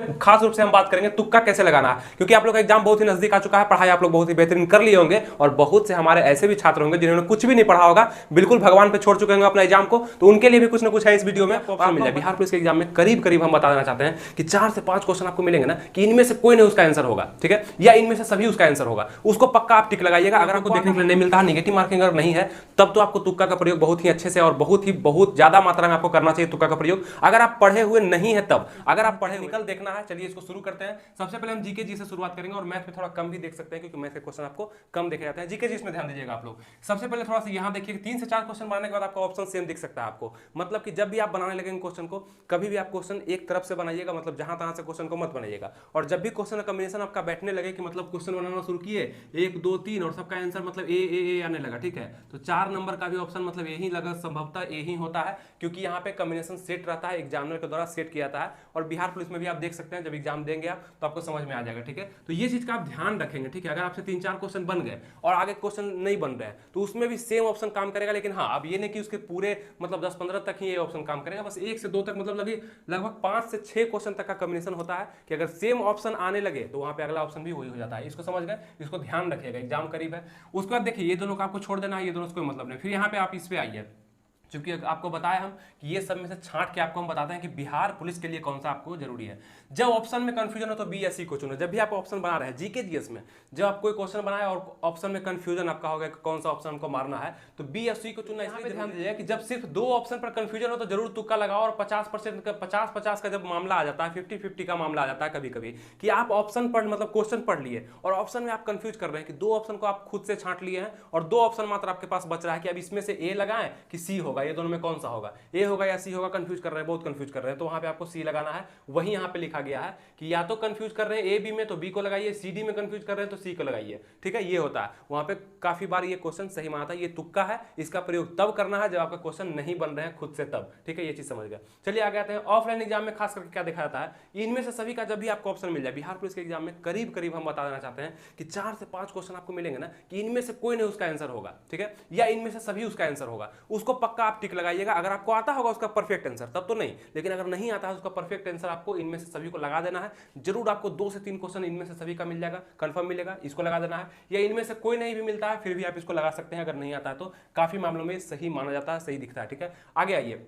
में खास रूप से हम बात करेंगे तुक्का कैसे लगाना है, क्योंकि आप लोग का एग्जाम बहुत ही नजदीक आ चुका है, पढ़ाई आप लोग बहुत ही बेहतरीन कर लिए होंगे और बहुत से हमारे ऐसे भी छात्र होंगे जिन्होंने कुछ भी नहीं पढ़ा होगा, बिल्कुल भगवान पे छोड़ चुके होंगे अपना एग्जाम को, तो उनके लिए भी कुछ ना कुछ है इस वीडियो में ऑप्शन मिल जाए। बिहार पुलिस के एग्जाम में करीब करीब हम बता देना चाहते हैं कि 4 से 5 क्वेश्चन आपको मिलेंगे ना कि इनमें से कोई नहीं उसका आंसर होगा, ठीक है, या इनमें से सभी उसका आंसर होगा, उसको पक्का आप टिक लगाइएगा। अगर आपको देखने के लिए नहीं मिलता है, नेगेटिव मार्किंग अगर नहीं है, तब तो आपको तुक्का का प्रयोग बहुत ही अच्छे से और बहुत ज्यादा मात्रा में आपको करना चाहिए तुक्का का प्रयोग। अगर आप पढ़े हुए नहीं है तब, अगर आप पढ़े निकल देखना है, चलिए इसको शुरू करते हैं। सबसे पहले हम जीके जी से शुरुआत करेंगे और मैथ में थोड़ा कम भी देख सकते हैं क्योंकि मैथ के क्वेश्चन आपको कम देखे जाते हैं। जीके जी इसमें ध्यान दीजिएगा आप लोग। सबसे पहले थोड़ा सा यहाँ देखिए 3 से 4 क्वेश्चन बनाने के बाद आपका ऑप्शन सेम दिख सकता है आपको, मतलब कि जब भी आप बनाने लगेंगे क्वेश्चन को, कभी भी आप क्वेश्चन एक तरफ से बनाइएगा, मतलब जहां तहां से क्वेश्चन को मत बनाइएगा। और जब भी क्वेश्चन का कॉम्बिनेशन आपका बैठने लगे कि मतलब क्वेश्चन बनाना शुरू किए 1 2 3 और सबका आंसर मतलब ए आने लगा, ठीक है, तो 4 नंबर का भी ऑप्शन मतलब यही लगा, संभवतः यही होता है क्योंकि यहाँ पे कॉम्बिनेशन सेट रहता है, एग्जामिनर के द्वारा सेट किया जाता है। और बिहार पुलिस में भी आप देख सकते हैं जब एग्जाम देंगे आप तो आपको समझ में आ जाएगा, ठीक है। तो ये चीज का आप ध्यान रखेंगे, ठीक है। अगर आपसे 3-4 क्वेश्चन बन गए और आगे क्वेश्चन नहीं बन रहे हैं तो उसमें भी सेम ऑप्शन काम करेगा, लेकिन हाँ अब ये नहीं कि उसके पूरे मतलब 10-15 तक ही ये ऑप्शन काम करेगा, बस 1 से 2 तक मतलब लगभग 5 से 6 क्वेश्चन तक का कॉम्बिनेशन होता है कि अगर सेम ऑप्शन आने लगे तो वहां पे अगला ऑप्शन भी वही हो जाता है। इसको समझ गए, इसको ध्यान रखिएगा, एग्जाम करीब है। उसके बाद देखिए ये दोनों का आपको छोड़ देना है, ये दोनों से कोई मतलब नहीं। फिर यहाँ पे आप इस पे आइए, क्योंकि आपको बताया हम कि ये सब में से छांट के आपको हम बताते हैं कि बिहार पुलिस के लिए कौन सा आपको जरूरी है। जब ऑप्शन में कंफ्यूजन हो तो बी या सी को चुनो। जब भी आप ऑप्शन बना रहे हैं जीके जीएस में, जब आप कोई क्वेश्चन बनाए और ऑप्शन में कंफ्यूजन आपका हो गया कि कौन सा ऑप्शन हमको मारना है, तो बी या सी को चुनना। इसलिए ध्यान दीजिएगा कि जब सिर्फ 2 ऑप्शन पर कंफ्यूजन हो तो जरूर तुक्का लगाओ। और 50% का 50-50 का जब मामला आ जाता है, 50-50 का मामला आ जाता है कभी कभी कि आप ऑप्शन पढ़ मतलब क्वेश्चन पढ़ लिए और ऑप्शन में आप कंफ्यूज कर रहे हैं कि 2 ऑप्शन को आप खुद से छांट लिए हैं और 2 ऑप्शन मात्र आपके पास बच रहा है कि अब इसमें से ए लगाएं कि सी होगा, ये दोनों में कौन सा होगा, ए होगा या सी होगा, कंफ्यूज कर रहे हैं, बहुत कंफ्यूज कर रहे हैं, तो वहां पे आपको सी लगाना है। वही यहां पे लिखा गया है कि या तो कंफ्यूज कर रहे हैं ए बी में तो बी को लगाइए, सी डी में कंफ्यूज कर रहे हैं तो सी को लगाइए, ठीक है। ये होता है वहां पे काफी बार ये क्वेश्चन सही माना था, ये तुक्का है, इसका प्रयोग तब करना है जब आपका क्वेश्चन नहीं बन रहे हैं खुद से तब, ठीक है, ये चीज समझ गए। चलिए आगे आते हैं। ऑफलाइन एग्जाम में खास करके क्या देखा जाता है, इनमें से सभी का जब भी आपको ऑप्शन मिल जाए, बिहार पुलिस के एग्जाम में करीब करीब हम बता देना चाहते हैं कि 4 से 5 क्वेश्चन आपको मिलेंगे ना कि इनमें से कोई नहीं उसका आंसर होगा, ठीक है, या इनमें से सभी उसका आंसर होगा, उसको पक्का आप टिक लगाइएगा। अगर आपको आता होगा उसका परफेक्ट आंसर तब तो नहीं, लेकिन अगर नहीं आता है उसका परफेक्ट आंसर आपको इनमें से सभी को लगा देना है। जरूर आपको 2 से 3 क्वेश्चन इनमें से सभी का मिल जाएगा, कंफर्म मिलेगा, इसको लगा देना है। या इनमें से कोई नहीं भी मिलता है फिर भी आप इसको लगा सकते हैं, अगर नहीं आता है तो काफी मामलों में सही माना जाता है, सही दिखता है, ठीक है। आगे आइए,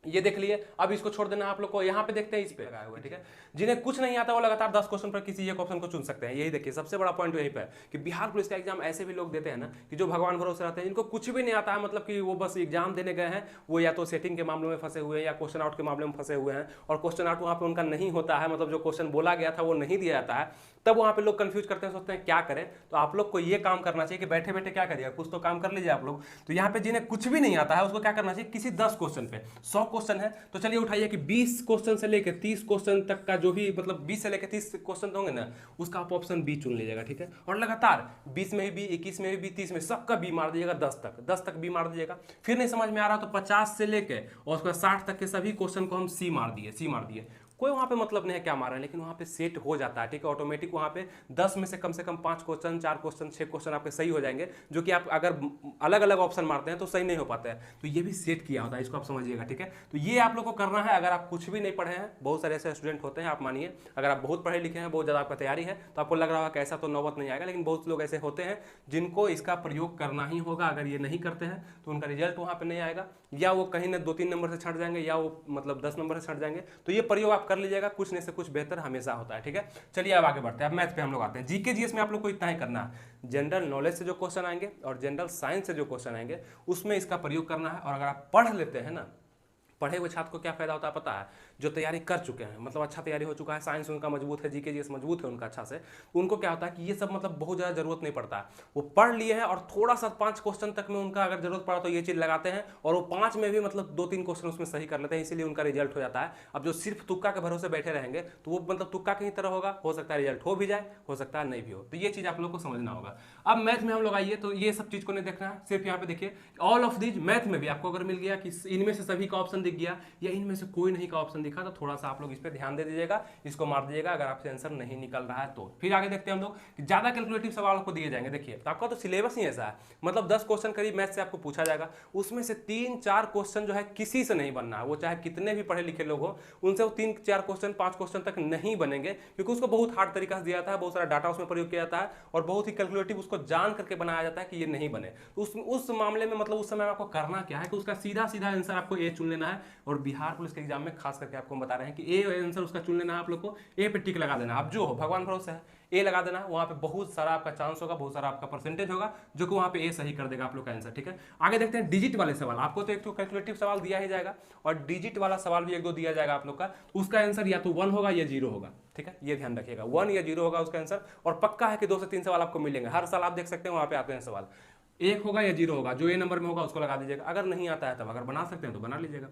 ये देख लिए, अब इसको छोड़ देना आप लोग को। यहाँ पे देखते हैं इस पे लगाया हुआ है, ठीक है। जिन्हें कुछ नहीं आता वो लगातार 10 क्वेश्चन पर किसी एक ऑप्शन को चुन सकते हैं। यही देखिए सबसे बड़ा पॉइंट यही पे है कि बिहार पुलिस का एग्जाम ऐसे भी लोग देते हैं ना कि जो भगवान भरोसे रहते हैं, जिनको कुछ भी नहीं आता है, मतलब कि वो बस एग्जाम देने गए हैं, वो या तो सेटिंग के मामलों में फंसे हुए हैं या क्वेश्चन आउट के मामले में फंसे हुए हैं और क्वेश्चन आउट वहाँ पे उनका नहीं होता है, मतलब जो क्वेश्चन बोला गया था वो नहीं दिया जाता है, तब वहाँ पे लोग कंफ्यूज करते हैं, सोचते हैं क्या करें। तो आप लोग को ये काम करना चाहिए कि बैठे बैठे क्या करिएगा, कुछ तो काम कर लीजिए आप लोग। तो यहाँ पे जिन्हें कुछ भी नहीं आता है उसको क्या करना चाहिए, किसी 10 क्वेश्चन पे 100 क्वेश्चन है तो चलिए उठाइए कि 20 क्वेश्चन से लेकर 30 क्वेश्चन तक का जो भी मतलब 20 से लेकर 30 क्वेश्चन होंगे ना, उसका आप ऑप्शन बी चुन लीजिएगा, ठीक है। और लगातार 20 में भी, 21 में भी, 30 में सबका बी मार दीजिएगा, 10 तक बी मार दीजिएगा। फिर नहीं समझ में आ रहा तो 50 से लेकर और उसके बाद 60 तक के सभी क्वेश्चन को हम सी मार दिए। कोई वहाँ पे मतलब नहीं है क्या मारा है, लेकिन वहाँ पे सेट हो जाता है, ठीक है, ऑटोमेटिक। वहाँ पे 10 में से कम 5 क्वेश्चन, 4 क्वेश्चन, 6 क्वेश्चन आपके सही हो जाएंगे, जो कि आप अगर अलग अलग ऑप्शन मारते हैं तो सही नहीं हो पाता है। तो ये भी सेट किया होता है, इसको आप समझिएगा, ठीक है। तो ये आप लोग को करना है। अगर आप कुछ भी नहीं पढ़े हैं, बहुत सारे ऐसे स्टूडेंट होते हैं, आप मानिए अगर आप बहुत पढ़े लिखे हैं, बहुत ज़्यादा आपका तैयारी है, तो आपको लग रहा होगा कि ऐसा तो नौबत नहीं आएगा, लेकिन बहुत लोग ऐसे होते हैं जिनको इसका प्रयोग करना ही होगा। अगर ये नहीं करते हैं तो उनका रिजल्ट वहाँ पर नहीं आएगा, या वो कहीं ना 2-3 नंबर से छट जाएंगे, या वो मतलब 10 नंबर से छट जाएंगे। तो ये प्रयोग आप कर लीजिएगा, कुछ नहीं से कुछ बेहतर हमेशा होता है, ठीक है। चलिए अब आगे बढ़ते हैं। अब मैथ पे हम लोग आते हैं। जीके जीएस में आप लोग को इतना ही करना है, जनरल नॉलेज से जो क्वेश्चन आएंगे और जनरल साइंस से जो क्वेश्चन आएंगे उसमें इसका प्रयोग करना है। और अगर आप पढ़ लेते हैं ना, पढ़े हुए छात्र को क्या फायदा होता है पता है, जो तैयारी कर चुके हैं, मतलब अच्छा तैयारी हो चुका है, साइंस उनका मजबूत है, जीके जीएस मजबूत है उनका अच्छा से, उनको क्या होता है कि ये सब मतलब बहुत ज़्यादा जरूरत नहीं पड़ता है। वो पढ़ लिए हैं और थोड़ा सा 5 क्वेश्चन तक में उनका अगर जरूरत पड़ा तो ये चीज़ लगाते हैं और वो 5 में भी मतलब 2-3 क्वेश्चन उसमें सही कर लेते हैं, इसीलिए उनका रिजल्ट हो जाता है। अब जो सिर्फ तुक्का के भरोसे बैठे रहेंगे तो वो मतलब तुक्का की तरह होगा, हो सकता है रिजल्ट हो भी जाए, हो सकता है नहीं भी हो। तो ये चीज़ आप लोग को समझना होगा। अब मैथ में हम लोग आइए तो ये सब चीज़ को नहीं देखना है, सिर्फ यहाँ पे देखिए ऑल ऑफ दीज। मैथ में भी आपको अगर मिल गया कि इनमें से सभी का ऑप्शन दिख गया या इनमें से कोई नहीं का ऑप्शन दिख लिखा, तो थोड़ा सा आप लोग इस पर ध्यान दे दीजिएगा, इसको मार दीजिएगा अगर आपसे आंसर नहीं निकल रहा है तो। फिर आगे देखते हैं हम लोग कि ज्यादा कैलकुलेटिव सवाल आपको दिए जाएंगे। देखिए तो आपका तो सिलेबस ही ऐसा है, मतलब 10 क्वेश्चन करीब मैथ से आपको पूछा जाएगा, उसमें से 3-4 क्वेश्चन जो है किसी से नहीं बनना है, वो चाहे कितने भी पढ़े लिखे लोग हो, उनसे वो 3-4 क्वेश्चन 5 क्वेश्चन तक नहीं बनेंगे, क्योंकि उसको बहुत हार्ड तरीका से दिया जाता है, बहुत सारा डाटा उसमें प्रयोग किया जाता है और बहुत ही कैलकुलेटिव उसको जान करके बनाया जाता है कि ये नहीं बने। तो उस मामले में मतलब उस समय आपको करना क्या है कि उसका सीधा सीधा आंसर आपको ए चुन लेना है। और बिहार पुलिस के एग्जाम में खास करके आपको बता रहे हैं कि ए आंसर उसका चुन लेना है, आप लोग को ए पे टिक लगा देना, आप जो हो भगवान भरोसे है, ए लगा देना, वहां पे बहुत सारा आपका चांस होगा, बहुत सारा आपका परसेंटेज होगा जो कि वहां पे ए सही कर देगा आप लोग का आंसर। ठीक है, आगे देखते हैं डिजिट वाले सवाल। आपको तो एक तो कैलकुलेटिव सवाल दिया ही जाएगा और डिजिट वाला सवाल भी एक दो दिया जाएगा आप लोग का, उसका आंसर या तो 1 होगा या 0 होगा। ठीक है, ये ध्यान रखिएगा, 1 या 0 होगा उसका आंसर, और पक्का है कि 2 से 3 सवाल आपको मिलेंगे हर साल, आप देख सकते हैं वहां पे आते हैं सवाल, 1 होगा या 0 होगा, जो ए नंबर में होगा उसको लगा दीजिएगा, अगर नहीं आता है तब अगर बना सकते हैं तो बना लीजिएगा।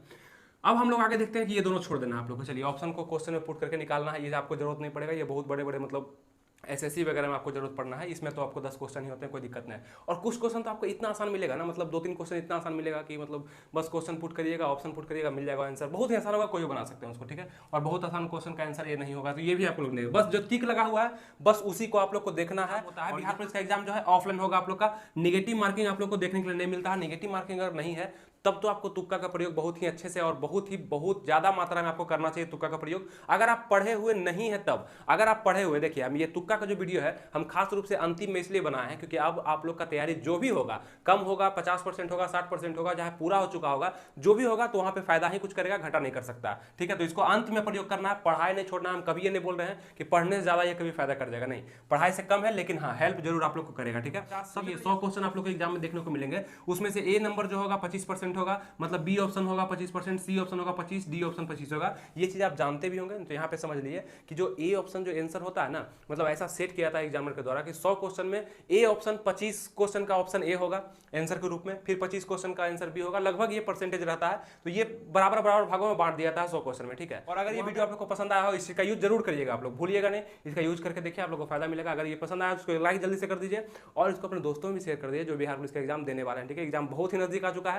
अब हम लोग आगे देखते हैं कि ये दोनों छोड़ देना आप लोग को। चलिए ऑप्शन को क्वेश्चन में पुट करके निकालना है, ये आपको जरूरत नहीं पड़ेगा, ये बहुत बड़े बड़े मतलब एसएससी वगैरह में आपको जरूरत पड़ना है, इसमें तो आपको 10 क्वेश्चन ही होते हैं, कोई दिक्कत नहीं है। और कुछ क्वेश्चन तो आपको इतना आसान मिलेगा ना, मतलब 2-3 क्वेश्चन इतना आसान मिलेगा कि मतलब बस क्वेश्चन पुट करिएगा, ऑप्शन पुट करिएगा, मिल जाएगा आंसर, बहुत ही आसान होगा, कोई भी बना सकते हैं उसको। ठीक है, और बहुत आसान क्वेश्चन का आंसर ये नहीं होगा, तो ये भी आप लोग नहीं, बस जो टिक लगा हुआ है बस उसी को आप लोग को देखना है। होता है बिहार पुलिस का एग्जाम जो है ऑफलाइन होगा आप लोग का, निगेटिव मार्किंग आप लोग को देखने के लिए नहीं मिलता है। निगेटिव मार्किंग अगर नहीं है तब तो आपको तुक्का का प्रयोग बहुत ही अच्छे से और बहुत ज्यादा मात्रा में आपको करना चाहिए तुक्का का प्रयोग, अगर आप पढ़े हुए नहीं है तब। अगर आप पढ़े हुए, देखिए हम ये तुक्का का जो वीडियो है हम खास रूप से अंतिम में इसलिए बनाए हैं क्योंकि अब आप लोग का तैयारी जो भी होगा, कम होगा, 50% होगा, 60% होगा, चाहे पूरा हो चुका होगा, जो भी होगा तो वहां पे फायदा ही कुछ करेगा, घाटा नहीं कर सकता। ठीक है, तो इसको अंत में प्रयोग करना है, पढ़ाई नहीं छोड़ना। हम कभी ये नहीं बोल रहे हैं कि पढ़ने से ज्यादा ये कभी फायदा कर जाएगा, नहीं, पढ़ाई से कम है लेकिन हाँ हेल्प जरूर आप लोग को करेगा। ठीक है, सब ये 100 क्वेश्चन आप लोग को एग्जाम में देखने को मिलेंगे, उसमें से ए नंबर जो होगा 25% होगा, मतलब बी ऑप्शन होगा 25%, सी ऑप्शन होगा 25, डी ऑप्शन 25 होगा। ये चीज आप जानते भी होंगे, तो यहाँ पे समझ लीजिए कि जो ए ऑप्शन जो आंसर होता है ना, मतलब ऐसा सेट किया था एग्जामिनर के द्वारा कि 100 क्वेश्चन में ए ऑप्शन 25 क्वेश्चन का ऑप्शन ए होगा आंसर के रूप में, फिर 25 क्वेश्चन का आंसर बी होगा, लगभग ये परसेंटेज रहता है। तो ये बराबर बराबर भागों में बांट दिया था 100 क्वेश्चन में। ठीक है, और अगर ये वीडियो आप लोग को पसंद आया हो, इसका यूज जरूर करिएगा, आप लोग भूलिएगा नहीं, इसका यूज करके देखिए, आप लोग को फायदा मिलेगा। अगर ये पसंद आया तो उसको लाइक जल्दी से कर दीजिए और इसको अपने दोस्तों में भी शेयर कर दीजिए जो बिहार पुलिस का एग्जाम देने वाले हैं। ठीक है, एग्जाम बहुत ही नजदीक आ चुका है।